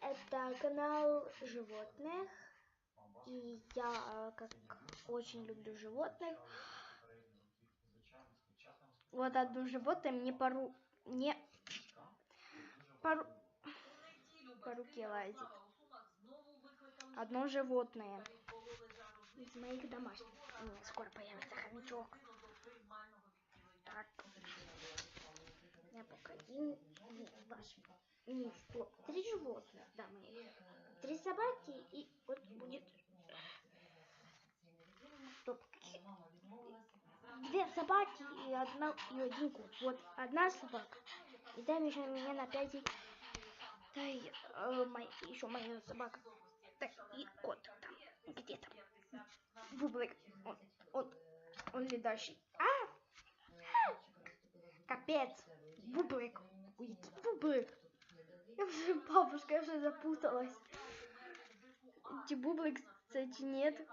Это канал животных. И я как очень люблю животных. Вот одно животное мне по руке лазит. Одно животное из моих домашних. Скоро появится хомячок. Так. Я пока один, не, что? 3 животных, да, моих. 3 собаки и вот будет. Стоп. 2 собаки и один кот. Вот одна собака. И дай меня на 5. Дай еще моя собака. Так, и кот там. Где там? Бублик. Он летающий. Капец. Бублик. Ой, бублик. Бабушка, я уже запуталась. Бублик, кстати, нет.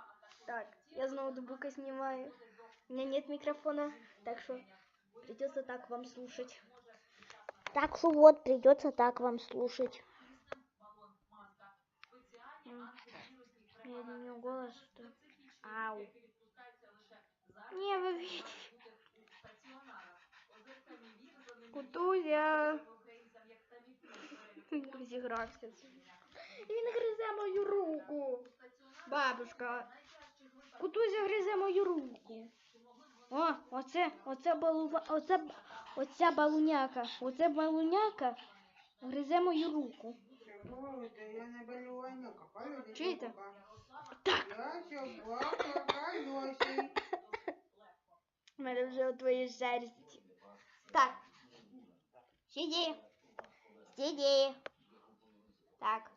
Так, я с ноутбука снимаю. У меня нет микрофона, так что придется так вам слушать. Так что вот, придется так вам слушать. Я изменил голос, что... Ау. Не, вы видите. Кутузя. Розігрався. Він гризе мою руку. Бабушка. Кутузя гризе мою руку. О, оця балуняка. Оце балуняка гризе мою руку. Я не балуняка. Чуєте? Так. Я собака колесий. У мене вже у твоїй шерсті. Так. Сиди. Так.